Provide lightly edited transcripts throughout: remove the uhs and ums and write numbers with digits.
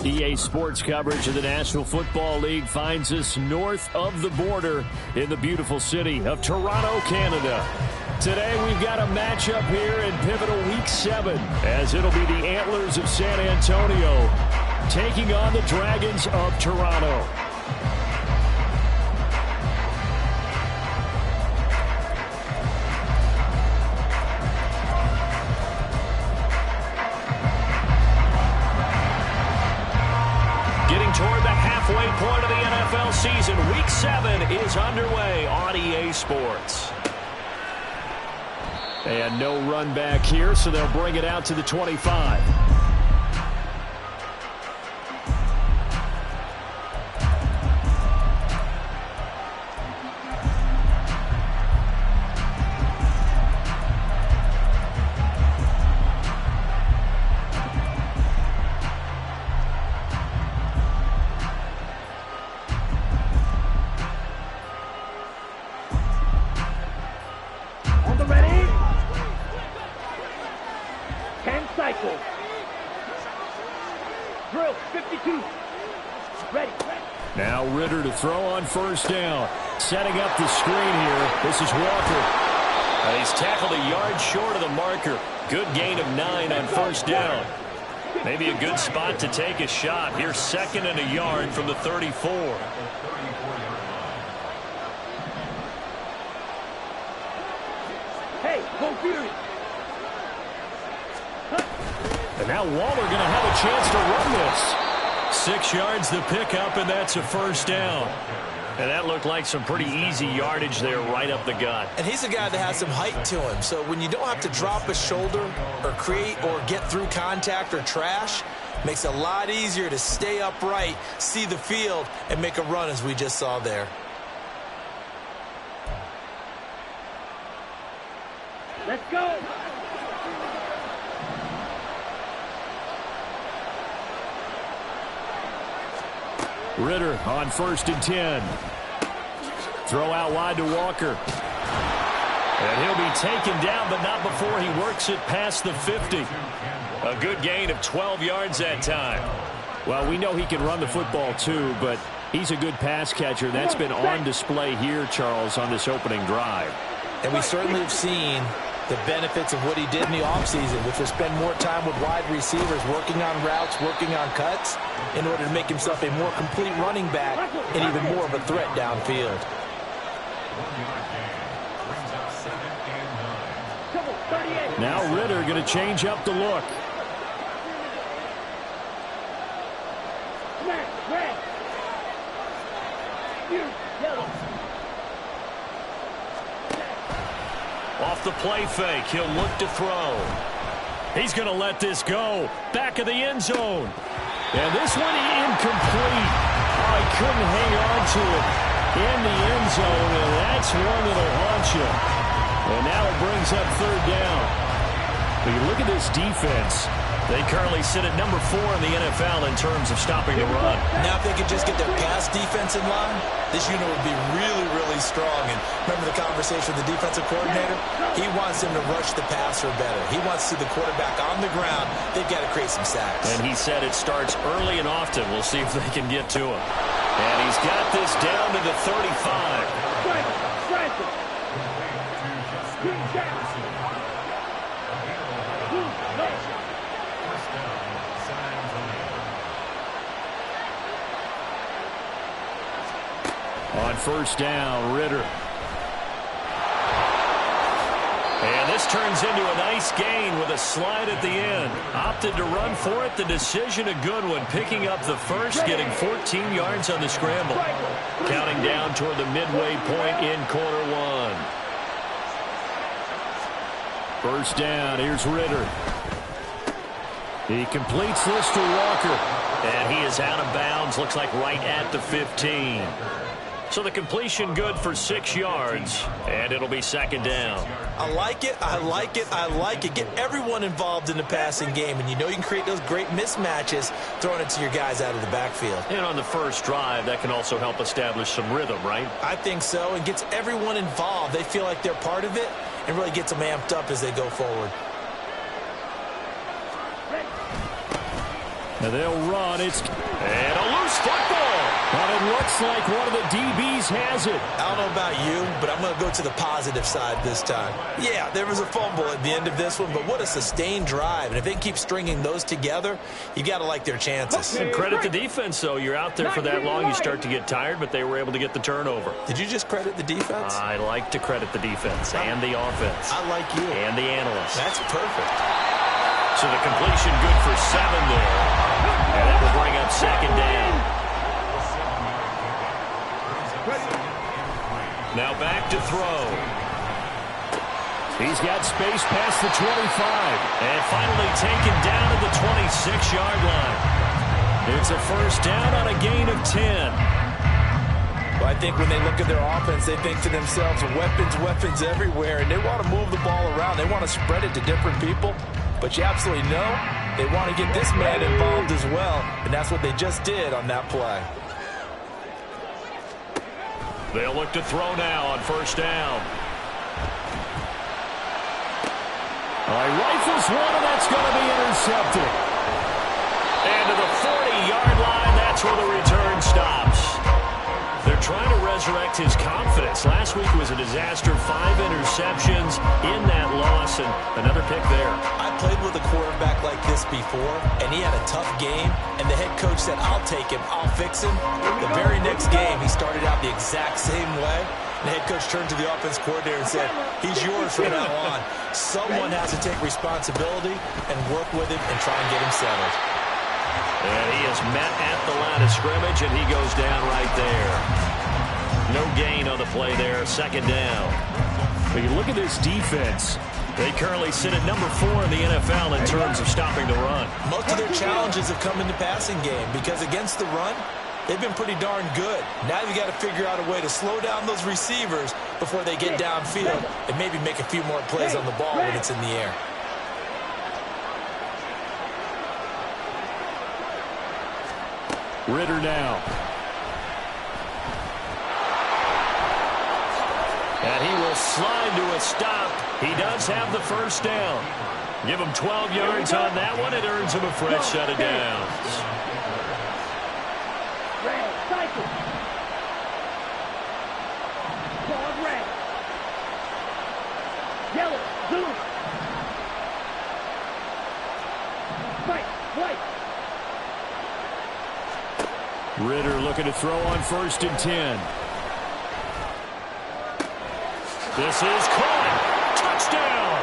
EA Sports coverage of the National Football League finds us north of the border in the beautiful city of Toronto, Canada. Today we've got a matchup here in pivotal Week 7 as it'll be the Antlers of San Antonio taking on the Dragons of Toronto. Toward the halfway point of the NFL season, Week 7 is underway on EA Sports. And no run back here, so they'll bring it out to the 25. Now Ritter to throw on first down. Setting up the screen here. This is Walker. He's tackled a yard short of the marker. Good gain of 9 on first down. Maybe a good spot to take a shot. Here's 2nd and a yard from the 34. Hey, go Fury. And now Waller going to have a chance to run this. 6 yards the pickup, and that's a first down. And that looked like some pretty easy yardage there right up the gut. And he's a guy that has some height to him. So when you don't have to drop a shoulder or create or get through contact or trash, makes it a lot easier to stay upright, see the field, and make a run as we just saw there. Let's go. Ritter on 1st and 10. Throw out wide to Walker. And he'll be taken down, but not before he works it past the 50. A good gain of 12 yards that time. Well, we know he can run the football too, but he's a good pass catcher. That's been on display here, Charles, on this opening drive. And we certainly have seen the benefits of what he did in the offseason, which was spend more time with wide receivers, working on routes, working on cuts, in order to make himself a more complete running back and even more of a threat downfield. Now Ritter going to change up the look. Off the play fake, he'll look to throw. He's going to let this go. Back of the end zone. And this one incomplete. Oh, he couldn't hang on to it in the end zone, and that's one that'll haunt you. And now it brings up 3rd down. But you look at this defense. They currently sit at number 4 in the NFL in terms of stopping the run. Now if they could just get their pass defense in line, this unit would be really, really strong. And remember the conversation with the defensive coordinator? He wants them to rush the passer better. He wants to see the quarterback on the ground. They've got to create some sacks. And he said it starts early and often. We'll see if they can get to him. And he's got this down to the 35. On first down, Ritter. And this turns into a nice gain with a slide at the end. Opted to run for it. The decision a good one. Picking up the first, getting 14 yards on the scramble. Counting down toward the midway point in quarter 1. First down, here's Ritter. He completes this to Walker. And he is out of bounds. Looks like right at the 15. So the completion good for 6 yards, and it'll be 2nd down. I like it, I like it, I like it. Get everyone involved in the passing game, and you know you can create those great mismatches throwing it to your guys out of the backfield. And on the first drive, that can also help establish some rhythm, right? I think so, and gets everyone involved. They feel like they're part of it, and really gets them amped up as they go forward. And they'll run. And a loose football. But it looks like one of the DBs has it. I don't know about you, but I'm going to go to the positive side this time. Yeah, there was a fumble at the end of this one, but what a sustained drive. And if they keep stringing those together, you got to like their chances. And credit the defense, though. You're out there for that long, you start to get tired, but they were able to get the turnover. Did you just credit the defense? I like to credit the defense and the offense. I like you. And the analysts. That's perfect. So the completion good for 7 there. And that will bring up second down. Now back to throw. He's got space past the 25. And finally taken down at the 26-yard line. It's a first down on a gain of 10. Well, I think when they look at their offense, they think to themselves, weapons everywhere, and they want to move the ball around. They want to spread it to different people. But you absolutely know they want to get this man involved as well, and that's what they just did on that play. They'll look to throw now on first down. Rifles one, and that's going to be intercepted. And to the 40-yard line, that's where the return stops. They're trying to resurrect his confidence. Last week was a disaster. 5 interceptions in that loss, and another pick there. I played with a quarterback like this before, and he had a tough game, and the head coach said, I'll take him, I'll fix him. The very next game, he started out the exact same way. The head coach turned to the offense coordinator and said, he's yours from now on. Someone has to take responsibility and work with him and try and get him settled. And he is met at the line of scrimmage, and he goes down right there. No gain on the play there, second down. When you look at this defense, they currently sit at number 4 in the NFL in terms of stopping the run. Most of their challenges have come in the passing game because against the run, they've been pretty darn good. Now you've got to figure out a way to slow down those receivers before they get downfield and maybe make a few more plays on the ball when it's in the air. Ritter now. And he will slide to a stop. He does have the first down. Give him 12 yards on that one. It earns him a fresh set of downs. Red, cycle. Ball red. Yellow, blue. White, white. Ritter looking to throw on first and 10. This is caught. Touchdown.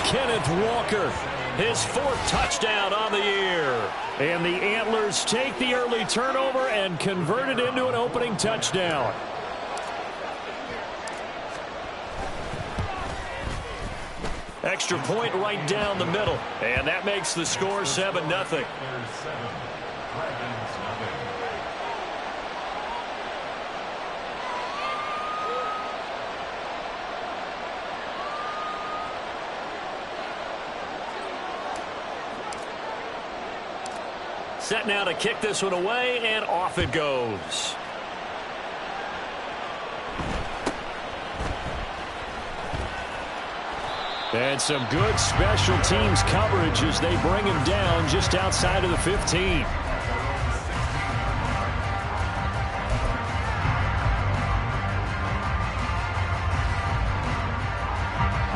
Kenneth Walker, his 4th touchdown on the year. And the Antlers take the early turnover and convert it into an opening touchdown. Extra point right down the middle. And that makes the score 7-0. Set now to kick this one away, and off it goes. And some good special teams coverage as they bring him down just outside of the 15.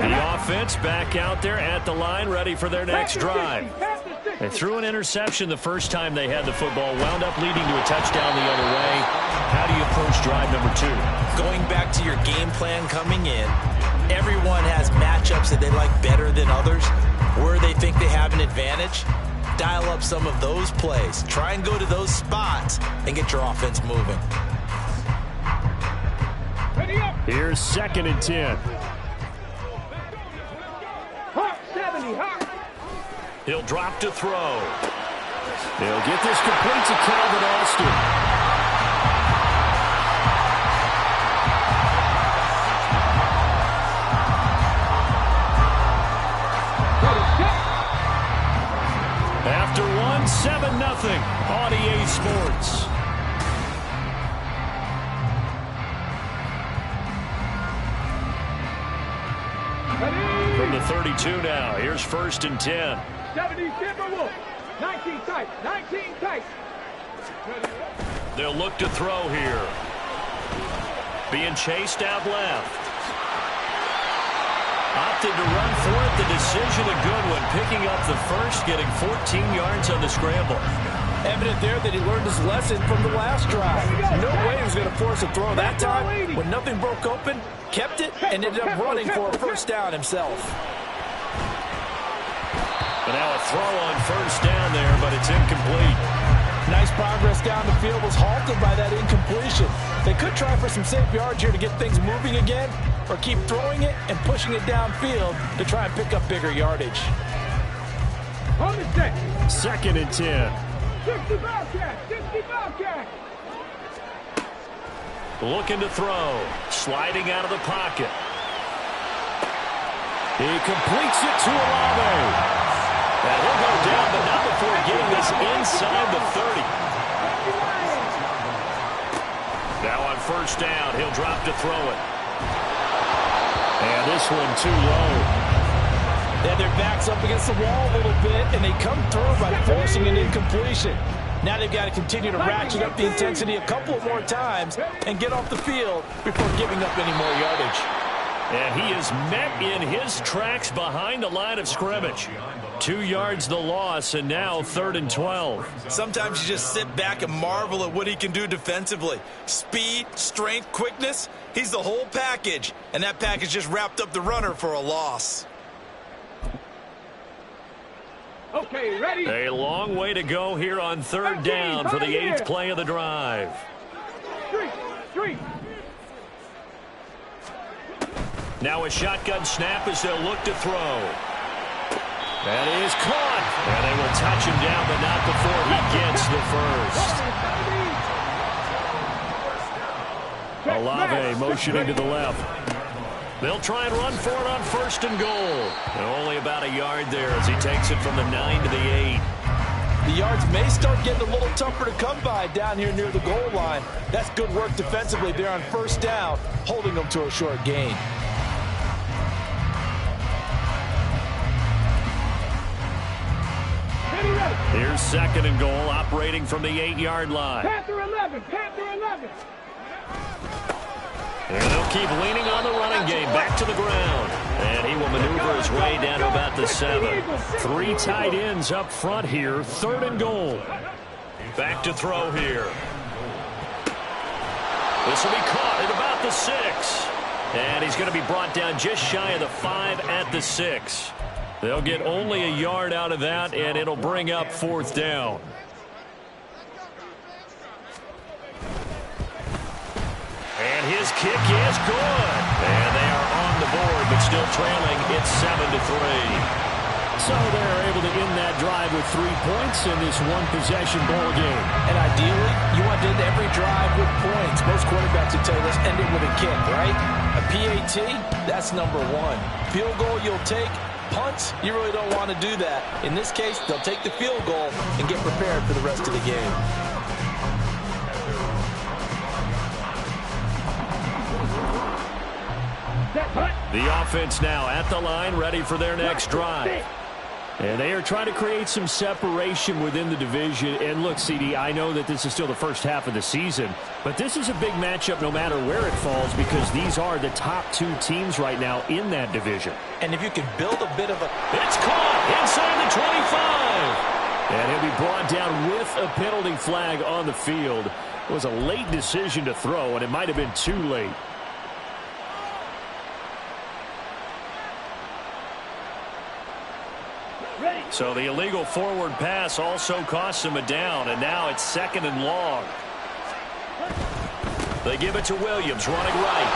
The offense back out there at the line, ready for their next drive. They threw an interception the first time they had the football, wound up leading to a touchdown the other way. How do you approach drive number 2? Going back to your game plan coming in, everyone has matchups that they like better than others. Where they think they have an advantage, dial up some of those plays. Try and go to those spots and get your offense moving. Here's second and 10. Hawk 70, Hawk. He'll drop to throw. They'll get this complete to Calvin Austin. After one, 7-0 on EA Sports. From the 32 now, here's first and 10. 70, Timberwolf. 19 tight. 19 tight. They'll look to throw here. Being chased out left. Opted to run for it. The decision a good one. Picking up the first, getting 14 yards on the scramble. Evident there that he learned his lesson from the last drive. No way he was going to force a throw that time. When nothing broke open, kept it, and ended up running for a first down himself. But now a throw on first down there, but it's incomplete. Nice progress down the field was halted by that incompletion. They could try for some safe yards here to get things moving again, or keep throwing it and pushing it downfield to try and pick up bigger yardage. On the set. 2nd and 10. 60 Bobcat. 60 Bobcat. Looking to throw. Sliding out of the pocket. He completes it to Olave. And he'll go down, but not before getting this inside the 30. Now on first down, he'll drop to throw it. And this one too low. They had their backs up against the wall a little bit, and they come through by forcing an incompletion. Now they've got to continue to ratchet up the intensity a couple more times and get off the field before giving up any more yardage. And he is met in his tracks behind the line of scrimmage. 2 yards the loss, and now 3rd and 12. Sometimes you just sit back and marvel at what he can do defensively. Speed, strength, quickness, he's the whole package. And that package just wrapped up the runner for a loss. Okay, ready? A long way to go here on 3rd down for the 8th play of the drive. Street. Now a shotgun snap as they'll look to throw. That is caught. And they will touch him down, but not before he gets the first. Olave motioning to the left. They'll try and run for it on 1st and goal. And only about a yard there as he takes it from the 9 to the 8. The yards may start getting a little tougher to come by down here near the goal line. That's good work defensively there on first down, holding them to a short gain. Here's 2nd and goal, operating from the 8-yard line. Panther 11. And they'll keep leaning on the running game, back to the ground. And he will maneuver his way down to about the 7. 3 tight ends up front here, 3rd and goal. Back to throw here. This will be caught at about the 6. And he's going to be brought down just shy of the 5 at the 6. They'll get only a yard out of that, and it'll bring up 4th down. And his kick is good. And they are on the board, but still trailing. It's 7-3. So they're able to end that drive with 3 points in this one-possession ball game. And ideally, you want to end every drive with points. Most quarterbacks would tell you, let's end it with a kick, right? A PAT, that's number 1. Field goal you'll take. Punts, you really don't want to do that. In this case, they'll take the field goal and get prepared for the rest of the game. The offense now at the line, ready for their next drive. And they are trying to create some separation within the division. And look, CD, I know that this is still the first half of the season, but this is a big matchup no matter where it falls because these are the top 2 teams right now in that division. And if you can build a bit of a... It's caught inside the 25. And he'll be brought down with a penalty flag on the field. It was a late decision to throw, and it might have been too late. So the illegal forward pass also costs him a down, and now it's 2nd and long. They give it to Williams, running right.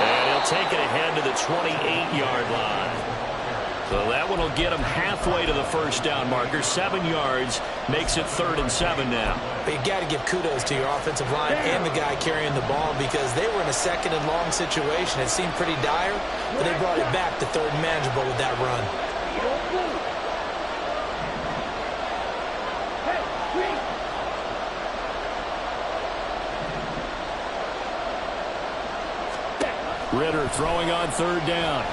And he'll take it ahead to the 28-yard line. So that one will get him halfway to the first down marker. 7 yards makes it 3rd and 7 now. But you got to give kudos to your offensive line and the guy carrying the ball because they were in a 2nd and long situation. It seemed pretty dire, but they brought it back to 3rd and manageable with that run. Ritter throwing on 3rd down.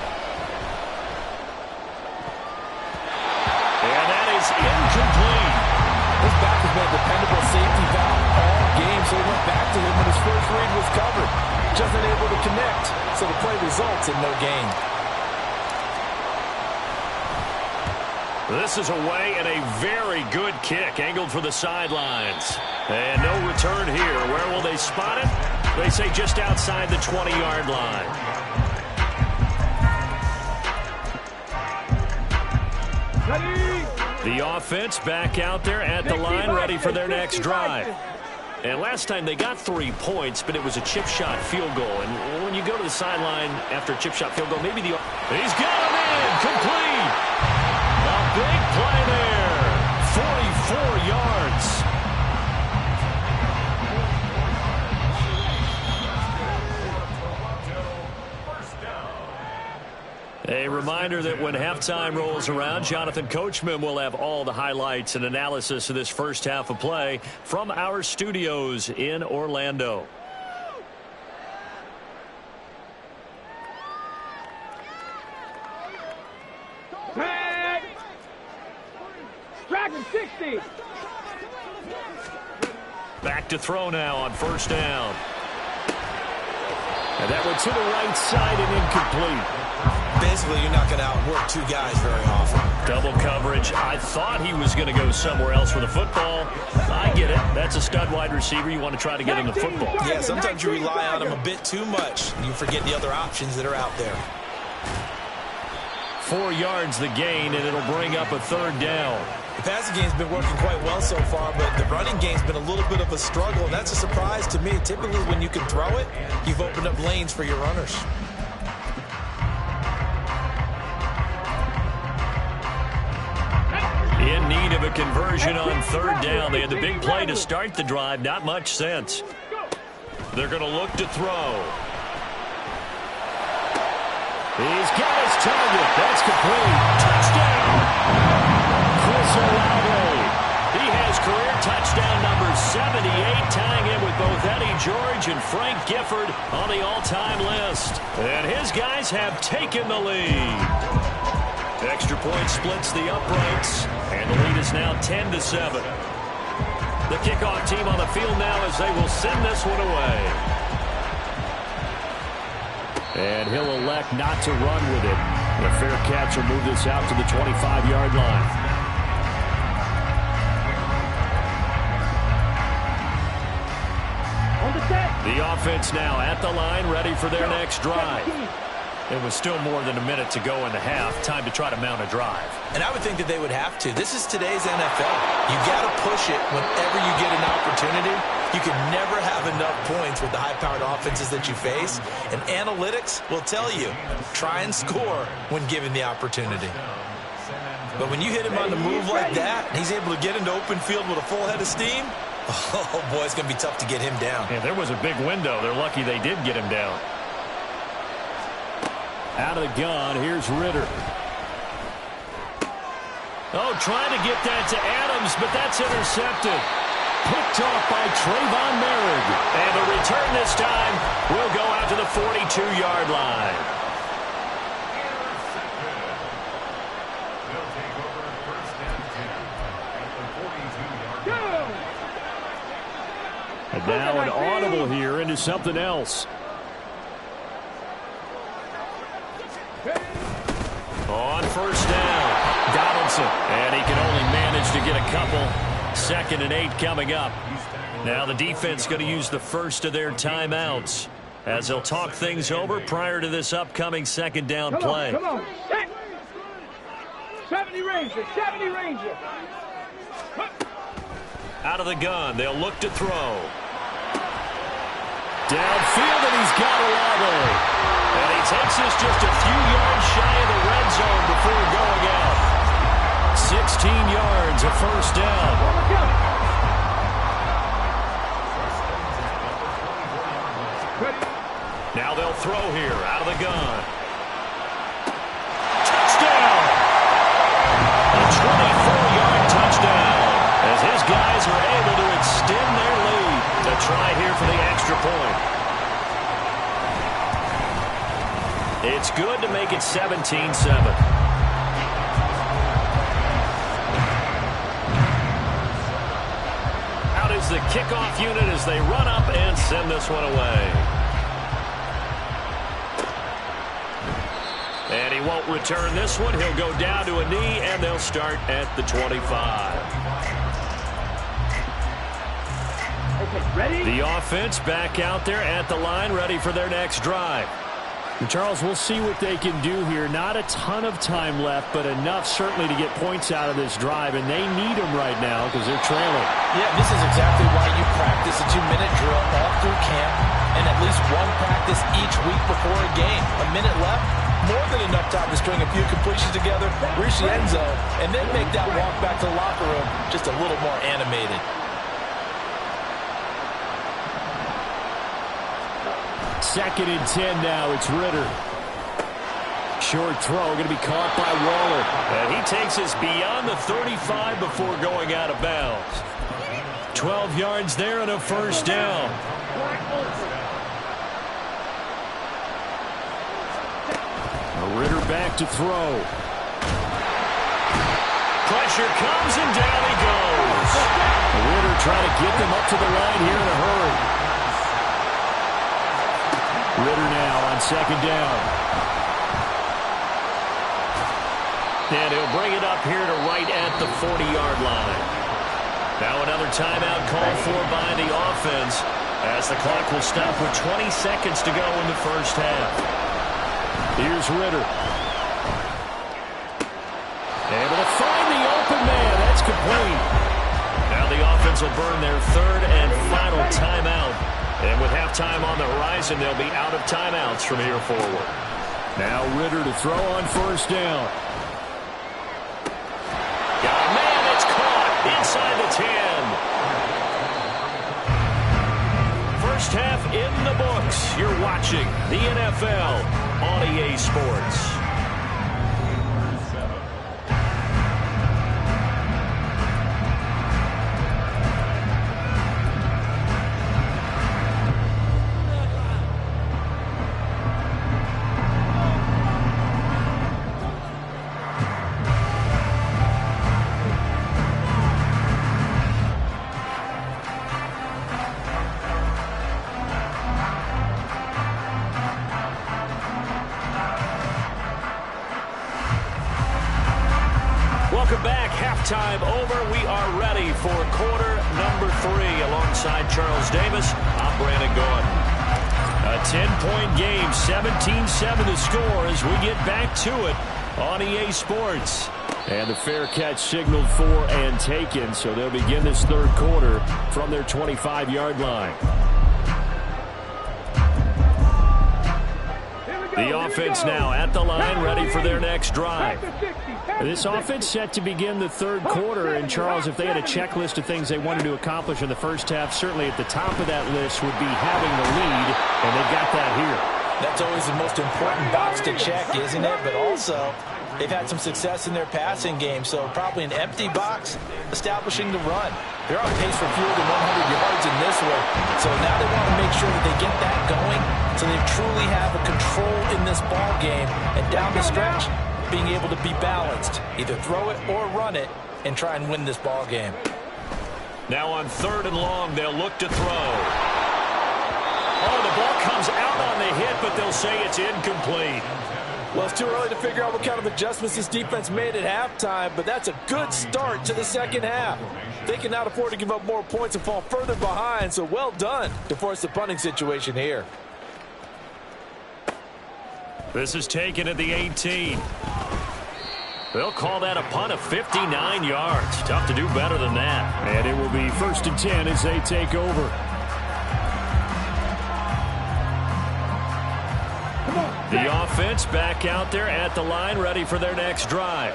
And that is is incomplete. His back has been a dependable safety valve all game, so he went back to him when his first read was covered. Just unable to connect, so the play results in no gain. This is away and a very good kick, angled for the sidelines. And no return here. Where will they spot it? They say just outside the 20-yard line. The offense back out there at the line, ready for their next drive. And last time they got 3 points, but it was a chip shot field goal. And when you go to the sideline after a chip shot field goal, maybe the... He's got him in! Complete! A big play there. 44 yards. A reminder that when halftime rolls around, Jonathan Coachman will have all the highlights and analysis of this first half of play from our studios in Orlando. Tag! Dragon 60! Back to throw now on first down. And that went to the right side and incomplete. Basically, you're not going to outwork two guys very often. Double coverage. I thought he was going to go somewhere else with the football. I get it. That's a stud wide receiver. You want to try to get him the football. Yeah, sometimes you rely on him a bit too much. You forget the other options that are out there. 4 yards the gain, and it'll bring up a third down. The passing game's been working quite well so far, but the running game's been a little bit of a struggle, and that's a surprise to me. Typically, when you can throw it, you've opened up lanes for your runners. In need of a conversion on third down. They had the big play to start the drive. Not much sense. They're going to look to throw. He's got his target. That's complete. Touchdown. Chris Olave. He has career touchdown number 78, tying in with both Eddie George and Frank Gifford on the all-time list. And his guys have taken the lead. Extra point splits the uprights, and the lead is now 10-7. The kickoff team on the field now as they will send this one away. And he'll elect not to run with it. The fair catch will move this out to the 25-yard line. The offense now at the line, ready for their next drive. It was still more than a minute to go in the half. Time to try to mount a drive. And I would think that they would have to. This is today's NFL. You got to push it whenever you get an opportunity. You can never have enough points with the high-powered offenses that you face. And analytics will tell you, try and score when given the opportunity. But when you hit him on the move like that, and he's able to get into open field with a full head of steam, oh, boy, it's going to be tough to get him down. Yeah, there was a big window. They're lucky they did get him down. Out of the gun, here's Ritter. Oh, trying to get that to Adams, but that's intercepted. Picked off by Trayvon Merrick. And the return this time will go out to the 42-yard line. And now an audible here into something else. On first down, Donaldson. And he can only manage to get a couple. 2nd and 8 coming up. Now the defense going to use the first of their timeouts as they'll talk things over prior to this upcoming second down play. Come on. 70 Ranger, 70 Ranger. Out of the gun, they'll look to throw. Downfield, and he's got Olave. And he takes this just a few yards shy of the red zone before going out. 16 yards, a first down. Now they'll throw here, out of the gun. Touchdown! A 24-yard touchdown as his guys are able to extend their lead to try here for the extra point. It's good to make it 17-7. is the kickoff unit as they run up and send this one away. And he won't return this one. He'll go down to a knee, and they'll start at the 25. Ready? The offense back out there at the line, ready for their next drive. And Charles, we'll see what they can do here. Not a ton of time left, but enough certainly to get points out of this drive, and they need them right now because they're trailing. Yeah, this is exactly why you practice a 2-minute drill all through camp and at least one practice each week before a game. A minute left, more than enough time to string a few completions together, reach the end zone, and then make that walk back to the locker room just a little more animated. Second and 10 now. It's Ritter. Short throw going to be caught by Waller. And he takes us beyond the 35 before going out of bounds. 12 yards there and a first down. Ritter back to throw. Pressure comes and down he goes. Ritter trying to get them up to the line here in a hurry. Ritter now on second down. And he'll bring it up here to right at the 40-yard line. Now another timeout called for by the offense as the clock will stop with 20 seconds to go in the first half. Here's Ritter. Able to find the open man. That's complete. Now the offense will burn their third and final timeout. And with halftime on the horizon, they'll be out of timeouts from here forward. Now Ritter to throw on first down. Got a man that's caught inside the 10. First half in the books. You're watching the NFL on EA Sports. Welcome back. Halftime over. We are ready for quarter number 3. Alongside Charles Davis, I'm Brandon Gordon. A 10-point game, 17-7 the score as we get back to it on EA Sports. And the fair catch signaled for and taken, so they'll begin this third quarter from their 25-yard line. The offense now at the line, ready for their next drive. This offense set to begin the third quarter, and Charles, if they had a checklist of things they wanted to accomplish in the first half, certainly at the top of that list would be having the lead, and they got that here. That's always the most important box to check, isn't it? But also, they've had some success in their passing game, so probably an empty box establishing the run. They're on pace for fewer than 100 yards in this one, so now they want to make sure that they get that going so they truly have a control in this ball game, and down the stretch, being able to be balanced, either throw it or run it, and try and win this ball game. Now on third and long, they'll look to throw. Oh, the ball comes out on the hit, but they'll say it's incomplete. Well, it's too early to figure out what kind of adjustments this defense made at halftime, but that's a good start to the second half. They can not afford to give up more points and fall further behind, so well done to force the punting situation here. This is taken at the 18. They'll call that a punt of 59 yards. Tough to do better than that. And it will be first and 10 as they take over. The offense back out there at the line, ready for their next drive.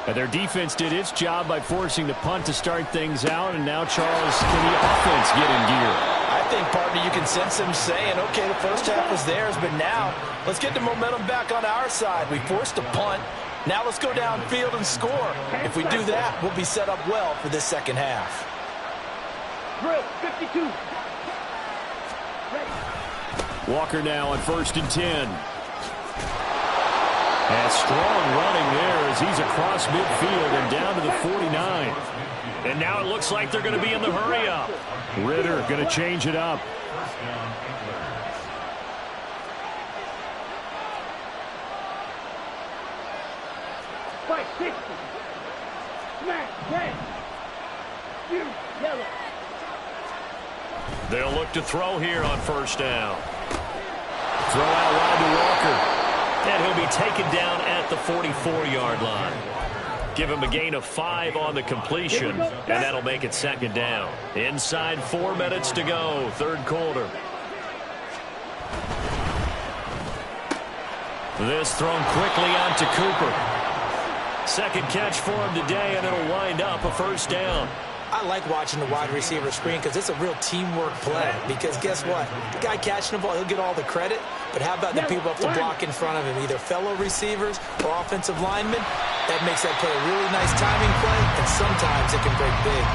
And their defense did its job by forcing the punt to start things out, and now, Charles, can the offense get in gear? I think, partner, you can sense them saying, okay, the first half was theirs, but now let's get the momentum back on our side. We forced a punt. Now let's go downfield and score. If we do that, we'll be set up well for this second half. Drill, 52. Walker now on first and 10. And strong running there as he's across midfield and down to the 49. And now it looks like they're going to be in the hurry-up. Ritter going to change it up. Fight 60. Smash 10. You yellow. They'll look to throw here on first down. Throw out wide to Walker. And he'll be taken down at the 44-yard line. Give him a gain of 5 on the completion, and that'll make it second down. Inside 4 minutes to go, third quarter. This thrown quickly on to Cooper. Second catch for him today, and it'll wind up a first down. I like watching the wide receiver screen because it's a real teamwork play. Because guess what? The guy catching the ball, he'll get all the credit. But how about the people up the block in front of him, either fellow receivers or offensive linemen? That makes that play a really nice timing play, and sometimes it can break big.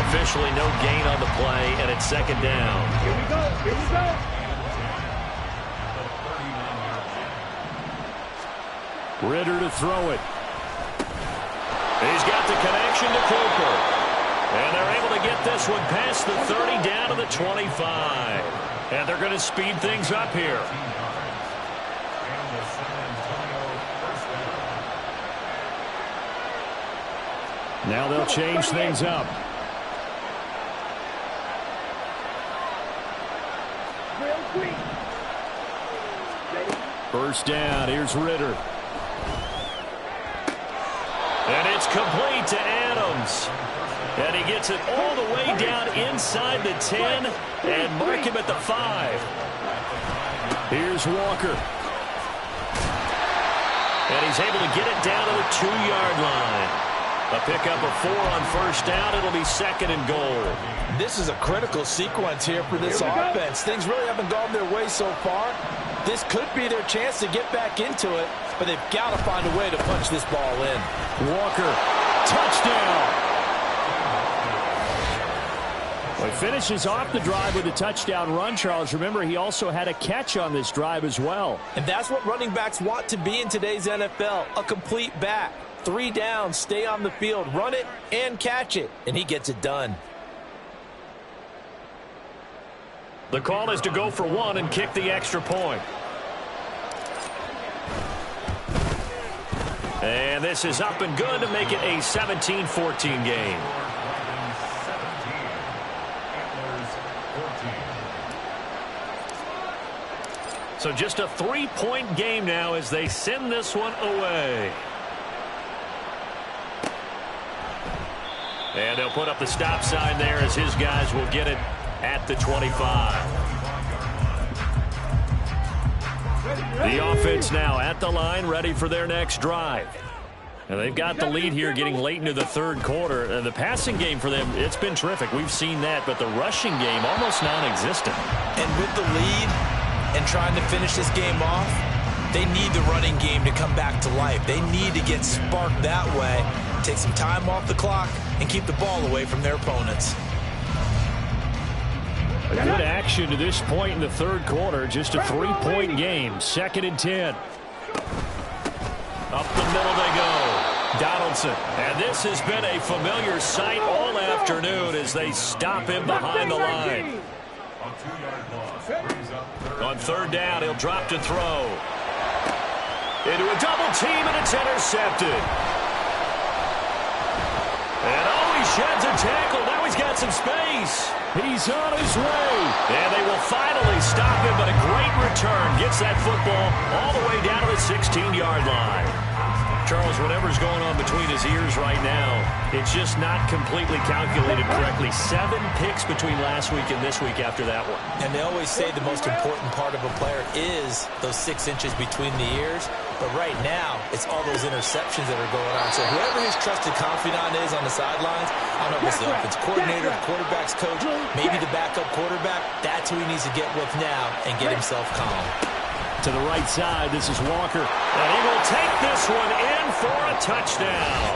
Officially no gain on the play, and it's second down. Here we go. Here we go. Ritter to throw it. He's got the connection to Cooper. And they're able to get this one past the 30 down to the 25. And they're going to speed things up here. Now they'll change things up. Real quick. Ready? First down. Here's Ritter. And it's complete to Adams. And he gets it all the way down inside the 10 and mark him at the 5. Here's Walker. And he's able to get it down to the 2-yard line. A pickup of 4 on first down. It'll be second and goal. This is a critical sequence here for this offense. Things really haven't gone their way so far. This could be their chance to get back into it, but they've got to find a way to punch this ball in. Walker, touchdown. Well, he finishes off the drive with a touchdown run, Charles. Remember, he also had a catch on this drive as well. And that's what running backs want to be in today's NFL, a complete back. 3 downs, stay on the field, run it, and catch it. And he gets it done. The call is to go for 1 and kick the extra point. And this is up and good to make it a 17-14 game. So just a 3-point game now as they send this one away. And they'll put up the stop sign there as his guys will get it at the 25. The offense now at the line, ready for their next drive. And they've got the lead here getting late into the third quarter. And the passing game for them, it's been terrific. We've seen that, but the rushing game almost non-existent. And with the lead and trying to finish this game off, they need the running game to come back to life. They need to get sparked that way, take some time off the clock, and keep the ball away from their opponents. A good action to this point in the third quarter. Just a 3-point game. Second and 10. Up the middle they go. Donaldson. And this has been a familiar sight all afternoon as they stop him behind the line. On third down, he'll drop to throw. Into a double team, and it's intercepted. And he sheds a tackle. Now he's got some space. He's on his way. And they will finally stop him, but a great return. Gets that football all the way down to the 16-yard line. Charles, whatever's going on between his ears right now, it's just not completely calculated correctly. 7 picks between last week and this week after that one. And they always say the most important part of a player is those 6 inches between the ears. But right now, it's all those interceptions that are going on. So whoever his trusted confidant is on the sidelines, I don't know if it's the offense coordinator, the quarterback's coach, maybe the backup quarterback, that's who he needs to get with now and get himself calm. To the right side, this is Walker. And he will take this one in for a touchdown.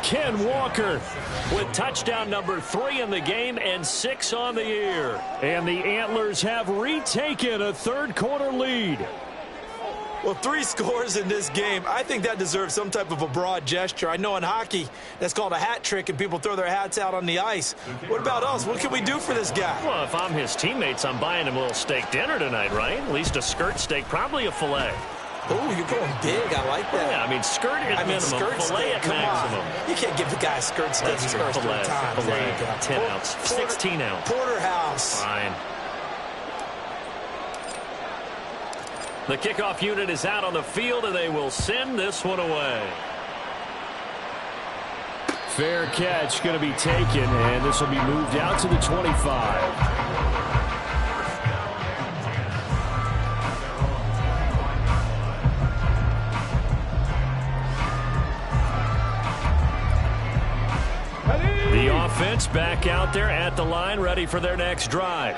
Ken Walker with touchdown number 3 in the game and 6 on the year. And the Antlers have retaken a third quarter lead. Well, 3 scores in this game. I think that deserves some type of a broad gesture. I know in hockey, that's called a hat trick, and people throw their hats out on the ice. What about us? What can we do for this guy? Well, if I'm his teammates, I'm buying him a little steak dinner tonight, right? At least a skirt steak, probably a filet. Oh, you're going big. I like that. Yeah, I mean, skirt at minimum, skirt filet steak, at come maximum. on. You can't give the guy a skirt steak That's first filet, time. filet, There you go. 10 ounce, 16 ounce. Porterhouse. Fine. The kickoff unit is out on the field, and they will send this one away. Fair catch going to be taken, and this will be moved out to the 25. The offense back out there at the line, ready for their next drive.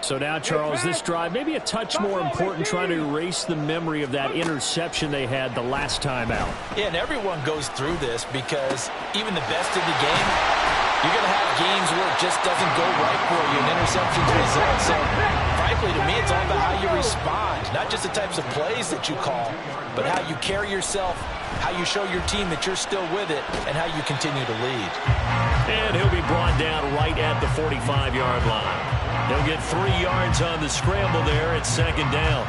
So now, Charles, this drive maybe a touch more important, trying to erase the memory of that interception they had the last time out. Yeah, and everyone goes through this because even the best in the game, you're going to have games where it just doesn't go right for you, and interceptions result. So, frankly, to me, it's all about how you respond, not just the types of plays that you call, but how you carry yourself, how you show your team that you're still with it, and how you continue to lead. And he'll be brought down right at the 45-yard line. He'll get 3 yards on the scramble there at second down.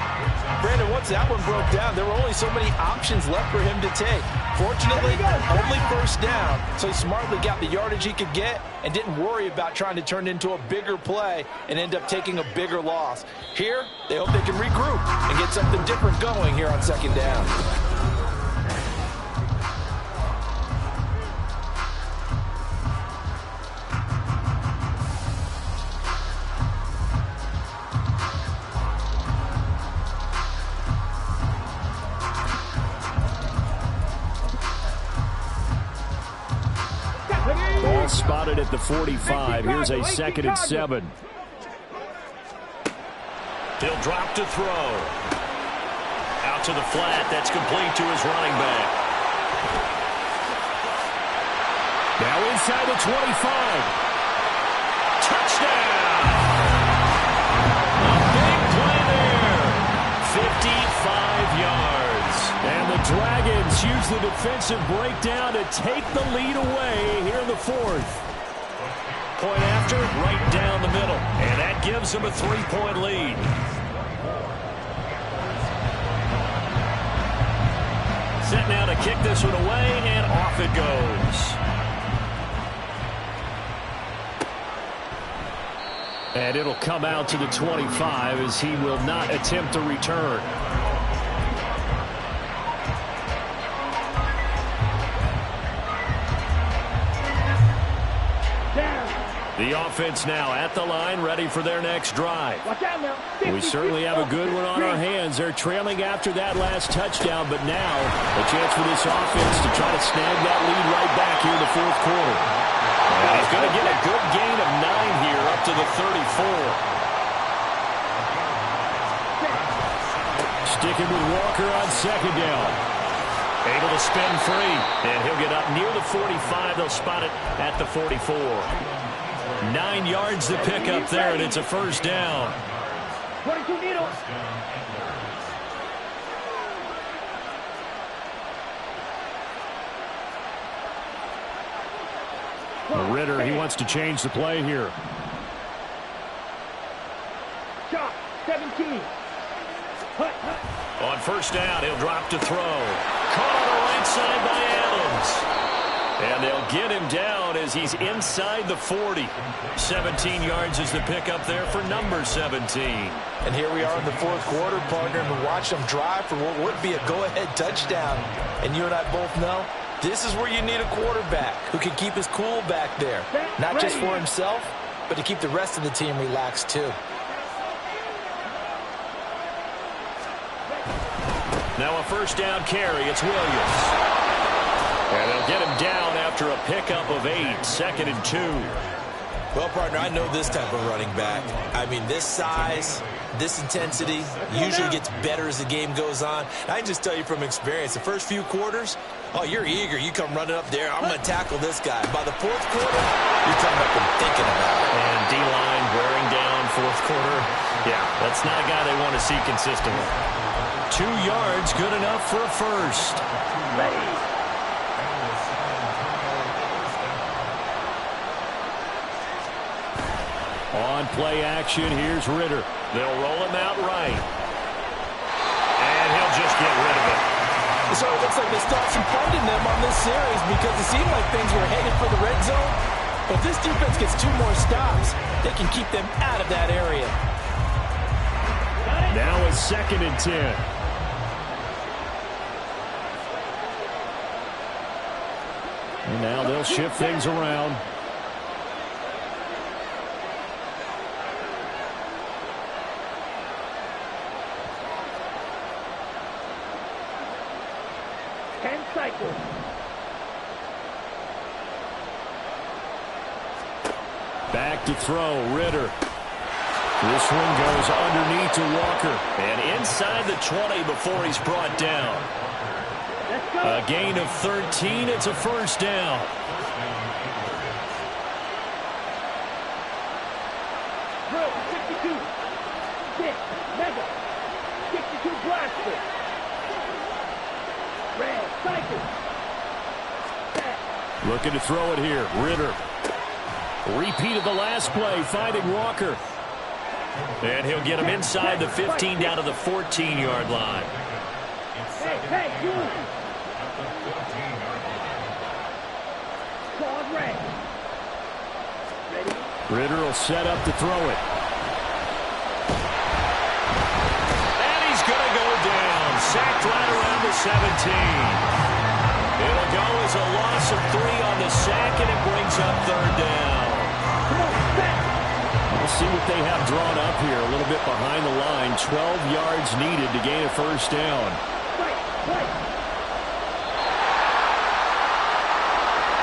Brandon, once that one broke down, there were only so many options left for him to take. Fortunately, only first down, so he smartly got the yardage he could get and didn't worry about trying to turn it into a bigger play and end up taking a bigger loss. Here, they hope they can regroup and get something different going here on second down. Ball spotted at the 45. Here's a 2nd and 7. He'll drop to throw. Out to the flat. That's complete to his running back. Now inside the 25. Touchdown! A big play there. 55 yards. And the Dragons use the defensive breakdown to take the lead away here in the 4th. Point after, right down the middle. And that gives them a 3-point lead. Set now to kick this one away, and off it goes. And it'll come out to the 25 as he will not attempt to return. The offense now at the line, ready for their next drive. We certainly have a good one on our hands. They're trailing after that last touchdown, but now a chance for this offense to try to snag that lead right back here in the 4th quarter. And he's going to get a good gain of 9 here up to the 34. Sticking with Walker on 2nd down. Able to spin free, and he'll get up near the 45. They'll spot it at the 44. 9 yards to pick up there, and it's a first down. 22 needles. Ritter, he wants to change the play here. Shot, 17. On first down, he'll drop to throw. Caught on the right side by Adams. And they'll get him down as he's inside the 40. 17 yards is the pickup there for number 17. And here we are in the 4th quarter, partner, and we watch them drive for what would be a go-ahead touchdown. And you and I both know this is where you need a quarterback who can keep his cool back there. Not just for himself, but to keep the rest of the team relaxed too. Now a first down carry. It's Williams. And they'll get him down after a pickup of 8, 2nd and 2. Well, partner, I know this type of running back. I mean, this size, this intensity usually gets better as the game goes on. I can just tell you from experience, the first few quarters, oh, you're eager. You come running up there, I'm going to tackle this guy. By the 4th quarter, you're coming up and thinking about it. And D-line wearing down fourth quarter. Yeah, that's not a guy they want to see consistently. 2 yards, good enough for a first. On play action, here's Ritter. They'll roll him out right. And he'll just get rid of it. So it looks like they stopped some fighting them on this series because it seemed like things were headed for the red zone. But if this defense gets 2 more stops, they can keep them out of that area. Now it's 2nd and 10. And now they'll shift things around. Back to throw, Ritter. This one goes underneath to Walker. And inside the 20 before he's brought down. A gain of 13. It's a first down. Drill 62. 6. Mega. 62 blaster. Red cycle. Looking to throw it here. Ritter. Repeat of the last play, finding Walker. And he'll get him inside the 15 down to the 14-yard line. Hey, you. Claude Ray. Ready? Ritter will set up to throw it. And he's going to go down. Sacked right around the 17. It'll go as a loss of 3 on the sack, and it brings up 3rd down. We'll see what they have drawn up here. A little bit behind the line. 12 yards needed to gain a first down.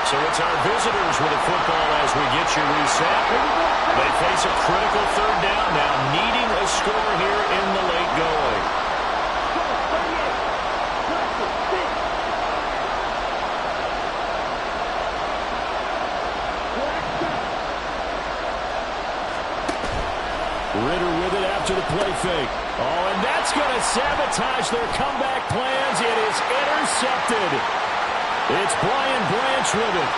So it's our visitors with the football as we get you reset. They face a critical 3rd down now, needing a score here in the late going. Ritter with it after the play fake. Oh, and that's going to sabotage their comeback plans. It is intercepted. It's Brian Branch with it.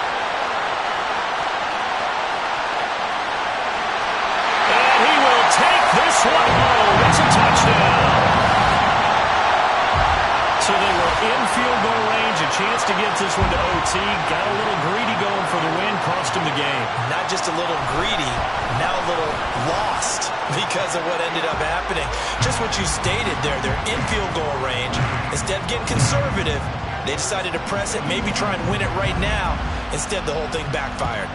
And he will take this one home. It's a touchdown. So they were in field goal range, a chance to get this one to OT. Got a little greedy going for the win, cost him the game. Not just a little greedy, now a little lost because of what ended up happening. Just what you stated there, they're in field goal range. Instead of getting conservative, they decided to press it, maybe try and win it right now. Instead, the whole thing backfired.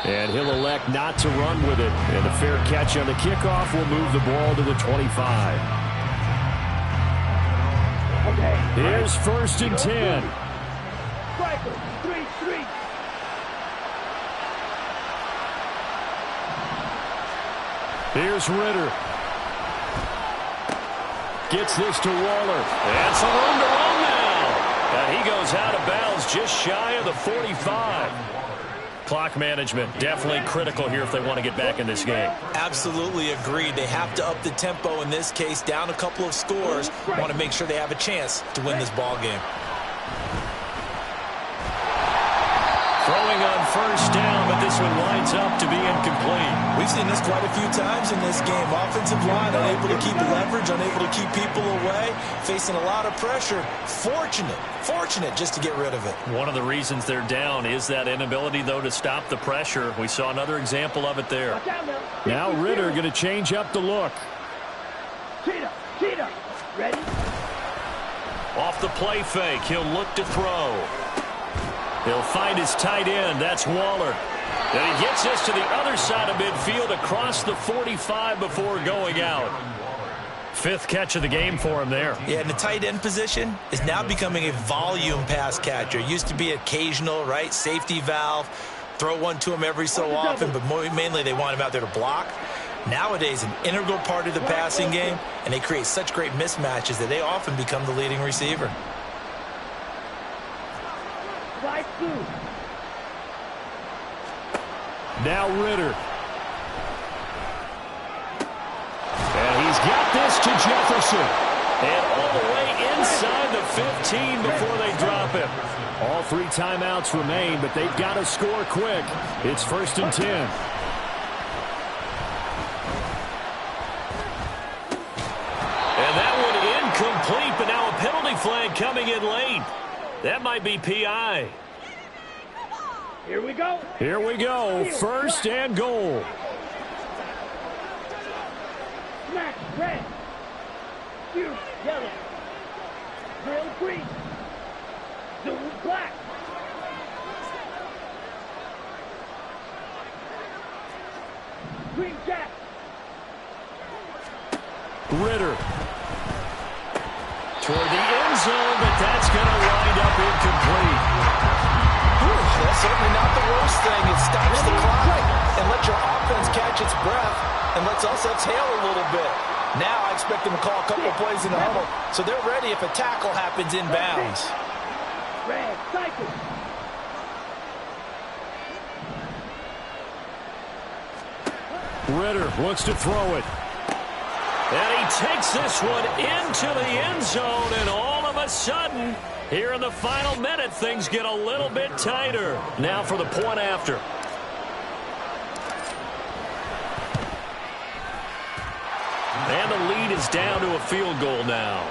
And he'll elect not to run with it. And a fair catch on the kickoff will move the ball to the 25. Here's 1st and 10. Striker, 3-3. Here's Ritter. Gets this to Waller. And some room to run now. And he goes out of bounds just shy of the 45. Clock management definitely critical here if they want to get back in this game. Absolutely agreed. They have to up the tempo in this case, down a couple of scores. Want to make sure they have a chance to win this ball game. Throwing on 1st down, but this one winds up to be incomplete. We've seen this quite a few times in this game. Offensive line unable to keep leverage, unable to keep people away, facing a lot of pressure. Fortunate just to get rid of it. One of the reasons they're down is that inability, though, to stop the pressure. We saw another example of it there. Now Ritter going to change up the look. Cheetah. Ready? Off the play fake, he'll look to throw. He'll find his tight end. That's Waller. And he gets this to the other side of midfield across the 45 before going out. 5th catch of the game for him there. Yeah, and the tight end position is now becoming a volume pass catcher. Used to be occasional, right? Safety valve. Throw one to him every so often, but mainly they want him out there to block. Nowadays, an integral part of the passing game, and they create such great mismatches that they often become the leading receiver. Now Ritter. And he's got this to Jefferson. And all the way inside the 15 before they drop him. All 3 timeouts remain, but they've got to score quick. It's 1st and 10. And that one incomplete, but now a penalty flag coming in late. That might be PI. Here we go. Here we go. 1st and goal. Smack red. Shoot yellow. Drill green. Zoom black. Green jack. Ritter. Toward the end zone, but that's going to wind up incomplete. That's certainly not the worst thing. It stops the clock and lets your offense catch its breath and lets us exhale a little bit. Now I expect them to call a couple of plays in the huddle, so they're ready if a tackle happens inbounds. Red cycle. Ritter looks to throw it. And he takes this one into the end zone, and all of a sudden, here in the final minute, things get a little bit tighter. Now for the point after. And the lead is down to a field goal now.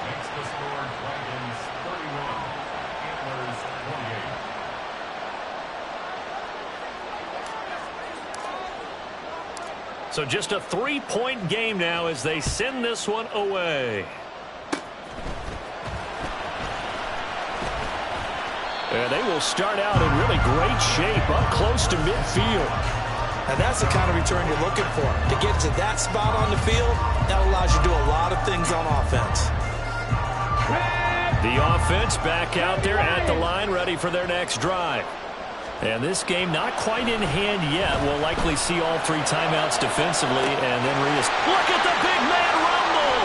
So just a 3-point game now as they send this one away. And they will start out in really great shape up close to midfield. Now that's the kind of return you're looking for. To get to that spot on the field, that allows you to do a lot of things on offense. The offense back out there at the line, ready for their next drive. And this game not quite in hand yet. We'll likely see all 3 timeouts defensively, and then look at the big man rumble!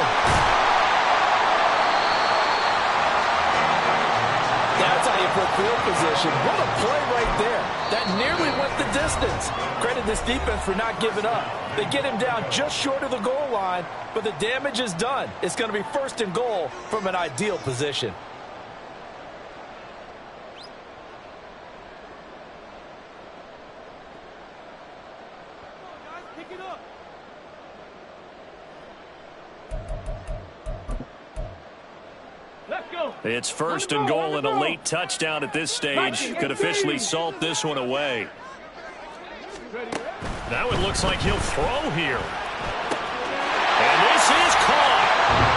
Yeah, that's how you put field position. What a play right there. That nearly went the distance. Credit this defense for not giving up. They get him down just short of the goal line, but the damage is done. It's going to be 1st and goal from an ideal position. It's 1st and goal, and a late touchdown at this stage could officially salt this one away. Now it looks like he'll throw here. And this is caught.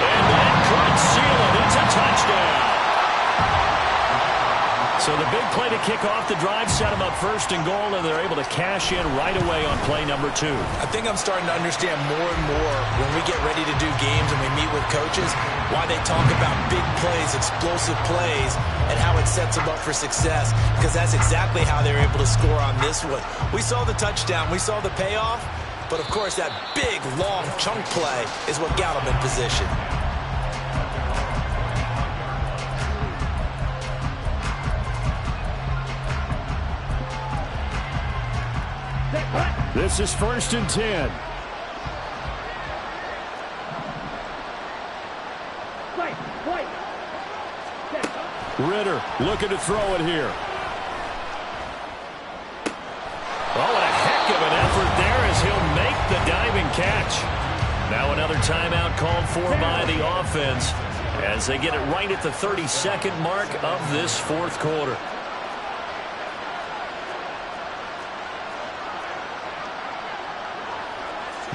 And that could seal it. It's a touchdown. So the big play to kick off the drive set them up 1st and goal, and they're able to cash in right away on play number 2. I think I'm starting to understand more and more when we get ready to do games and we meet with coaches why they talk about big plays, explosive plays, and how it sets them up for success, because that's exactly how they were able to score on this one. We saw the touchdown. We saw the payoff, but, of course, that big, long chunk play is what got them in position. This is 1st and 10. Ritter looking to throw it here. Oh, and a heck of an effort there as he'll make the diving catch. Now another timeout called for by the offense as they get it right at the 32nd mark of this 4th quarter.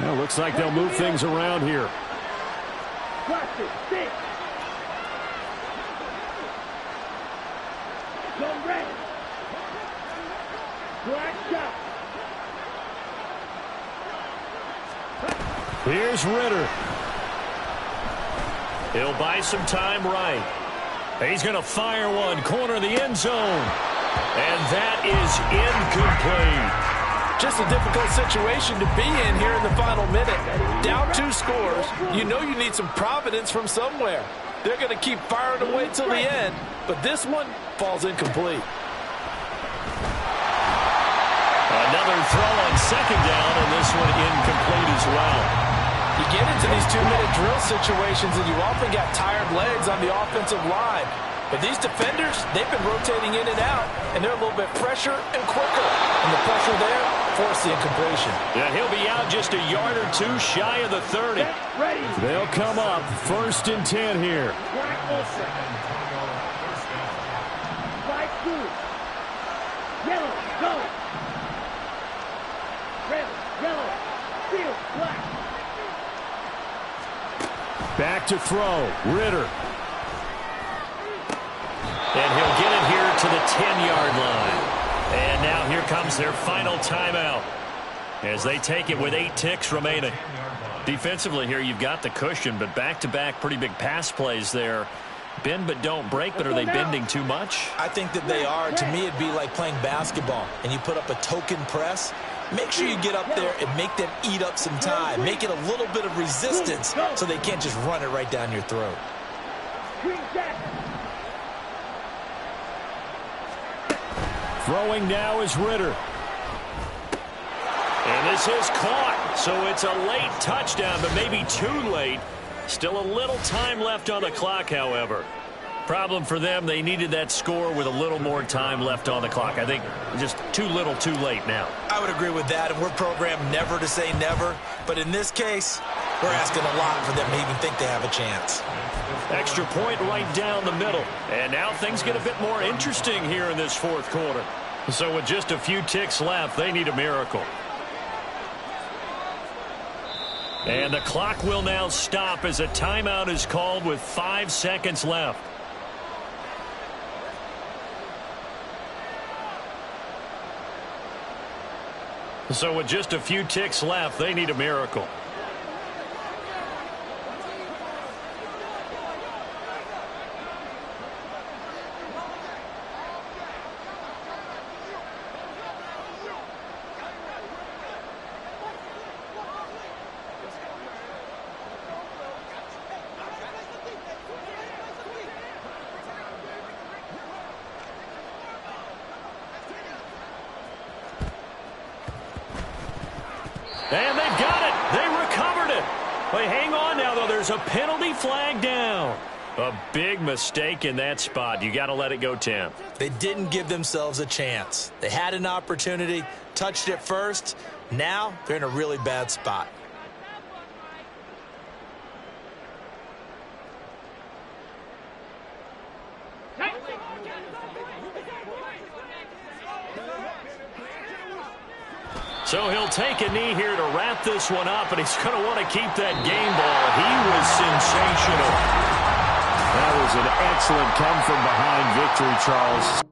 Well, looks like they'll move things around here. Here's Ritter. He'll buy some time right. He's going to fire one, corner the end zone. And that is incomplete. Just a difficult situation to be in here in the final minute. Down 2 scores. You know you need some providence from somewhere. They're going to keep firing away till the end, but this one falls incomplete. Another throw on second down, and this one incomplete as well. You get into these 2-minute drill situations, and you often got tired legs on the offensive line. But these defenders, they've been rotating in and out, and they're a little bit fresher and quicker. And the pressure there forced the incompletion. Yeah, he'll be out just a yard or two shy of the 30. They'll come up 1st and 10 here. Black ultra. White blue. Yellow, go. Red, yellow, field, black. Back to throw. Ritter. And he'll get it here to the 10-yard line. And now here comes their final timeout as they take it with 8 ticks remaining. Defensively here, you've got the cushion, but back-to-back pretty big pass plays there. Bend but don't break, but are they bending too much? I think that they are. To me, it'd be like playing basketball, and you put up a token press. Make sure you get up there and make them eat up some time. Make it a little bit of resistance so they can't just run it right down your throat. Throwing now is Ritter. And this is caught, so it's a late touchdown, but maybe too late. Still a little time left on the clock, however. Problem for them, they needed that score with a little more time left on the clock. I think just too little too late now. I would agree with that, and we're programmed never to say never. But in this case, we're asking a lot for them to even think they have a chance. Extra point right down the middle. And now things get a bit more interesting here in this 4th quarter. So with just a few ticks left, they need a miracle. And the clock will now stop as a timeout is called with 5 seconds left. So with just a few ticks left, they need a miracle. And they've got it. They recovered it. They hang on now, though. There's a penalty flag down. A big mistake in that spot. You got to let it go, Tim. They didn't give themselves a chance. They had an opportunity, touched it first. Now they're in a really bad spot. So he'll take a knee here to wrap this one up, and he's going to want to keep that game ball. He was sensational. That was an excellent come-from-behind victory, Charles.